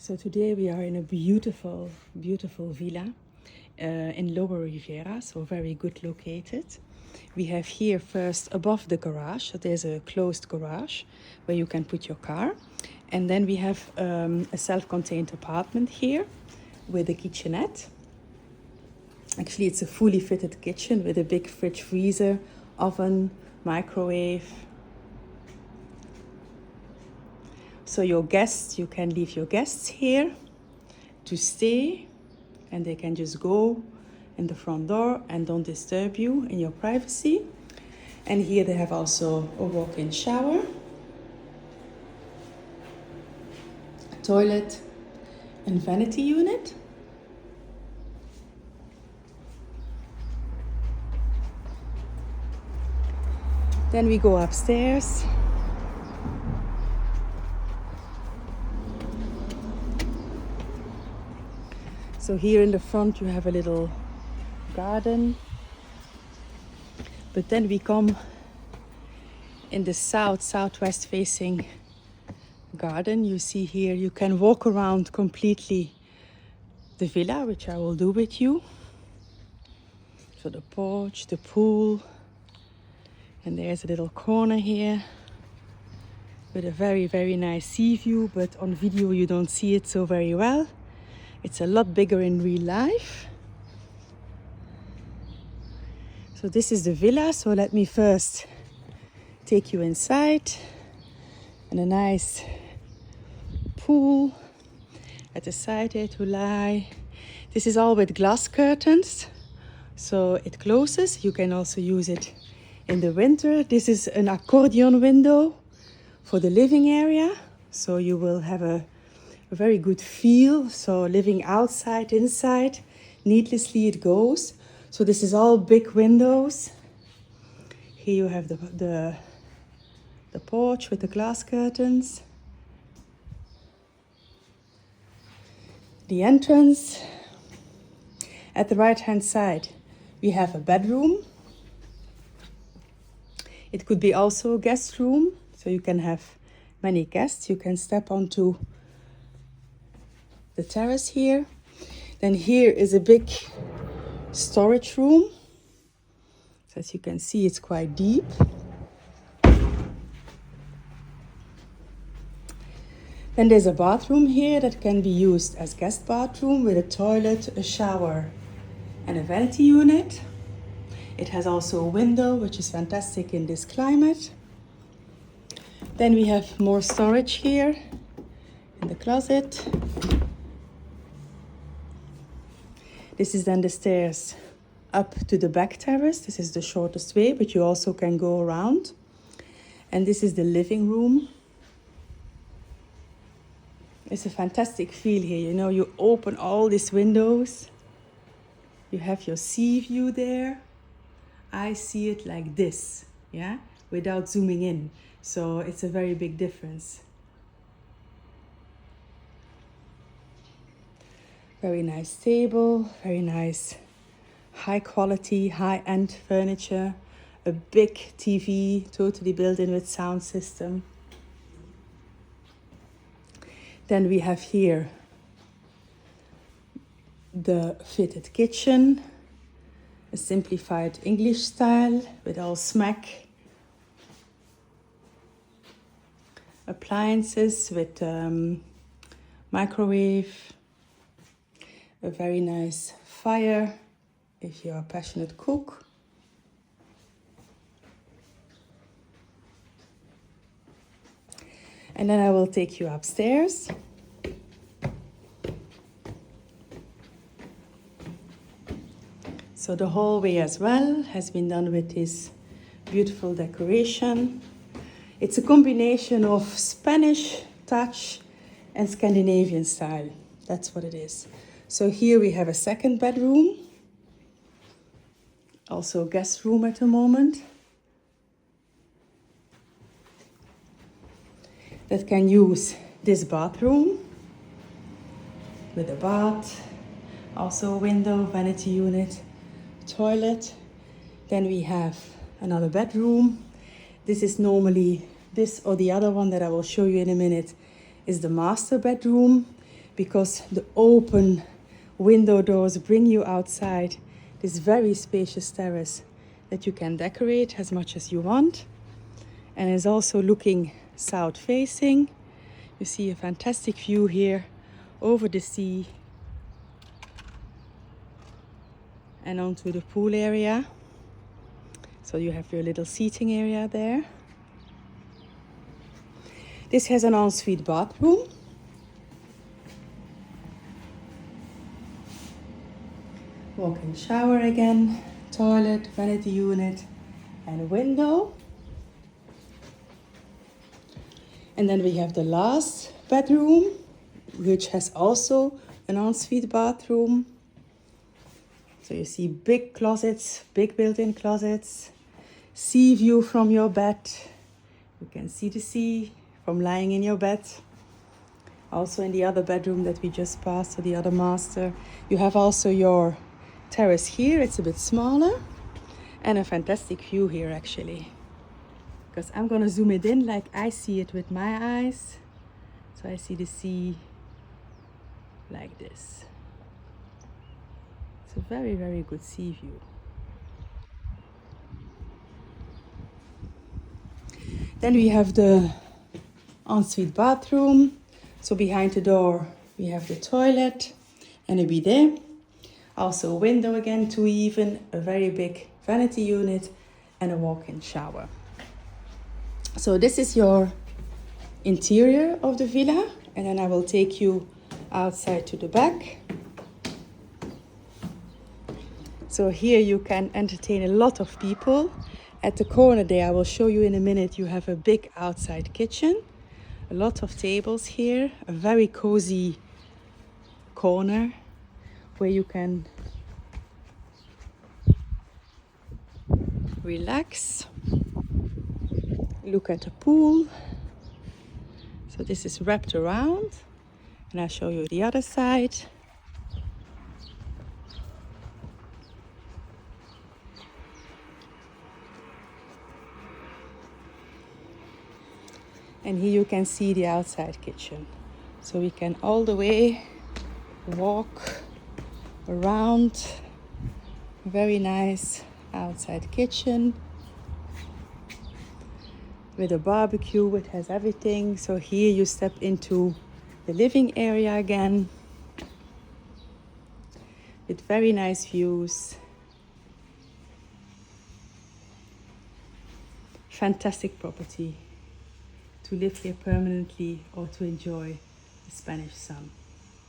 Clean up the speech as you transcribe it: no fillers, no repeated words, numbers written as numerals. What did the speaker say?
So today we are in a beautiful, beautiful villa in Lower Riviera, so very good located. We have here first above the garage, so there's a closed garage where you can put your car. And then we have a self-contained apartment here with a kitchenette. Actually, it's a fully fitted kitchen with a big fridge freezer, oven, microwave. So your guests, you can leave your guests here to stay, and they can just go in the front door and don't disturb you in your privacy. And here they have also a walk-in shower, a toilet and vanity unit. Then we go upstairs. So here in the front you have a little garden. But then we come in the southwest facing garden. You see here you can walk around completely the villa, which I will do with you. So the porch, the pool, and there's a little corner here with a very, very nice sea view, but on video you don't see it so very well. It's a lot bigger in real life. So this is the villa, so let me first take you inside. And a nice pool at the side here to lie. This is all with glass curtains, so it closes. You can also use it in the winter. This is an accordion window for the living area, so you will have a very good feel. So living outside, inside, needlessly it goes. So this is all big windows. Here you have the porch with the glass curtains. The entrance. At the right hand side we have a bedroom. It could be also a guest room, so you can have many guests. You can step onto the terrace here. Then here is a big storage room. So as you can see, it's quite deep. Then there's a bathroom here that can be used as guest bathroom with a toilet, a shower and a vanity unit. It has also a window, which is fantastic in this climate. Then we have more storage here in the closet. This is then the stairs up to the back terrace. This is the shortest way, but you also can go around. And this is the living room. It's a fantastic feel here. You know, you open all these windows. You have your sea view there. I see it like this, yeah, without zooming in. So it's a very big difference. Very nice table, very nice high quality, high-end furniture, a big TV, totally built in with sound system. Then we have here the fitted kitchen, a simplified English style with all smack appliances with microwave, a very nice fire if you're a passionate cook. And then I will take you upstairs. So the hallway as well has been done with this beautiful decoration. It's a combination of Spanish touch and Scandinavian style. That's what it is. So here we have a second bedroom. Also a guest room at the moment. That can use this bathroom with a bath, also a window, vanity unit, toilet. Then we have another bedroom. This is normally, this or the other one that I will show you in a minute, is the master bedroom because the open window doors bring you outside this very spacious terrace that you can decorate as much as you want, and is also looking south facing. You see a fantastic view here over the sea and onto the pool area. So you have your little seating area there. This has an ensuite bathroom. Walk-in shower again, toilet, vanity unit, and a window. And then we have the last bedroom, which has also an ensuite bathroom. So you see big closets, big built-in closets, sea view from your bed. You can see the sea from lying in your bed. Also in the other bedroom that we just passed, so the other master, you have also your terrace here. It's a bit smaller, and a fantastic view here actually, because I'm gonna zoom it in like I see it with my eyes. So I see the sea like this. It's a very, very good sea view. Then we have the ensuite bathroom. So behind the door we have the toilet and a bidet. Also a window again, two even, a very big vanity unit, and a walk-in shower. So this is your interior of the villa, and then I will take you outside to the back. So here you can entertain a lot of people. At the corner there, I will show you in a minute, you have a big outside kitchen. A lot of tables here, a very cozy corner where you can relax, look at the pool. So this is wrapped around, and I'll show you the other side. And here you can see the outside kitchen. So we can all the way walk around. Very nice outside kitchen with a barbecue. It has everything. So here you step into the living area again with very nice views. Fantastic property to live here permanently or to enjoy the Spanish sun.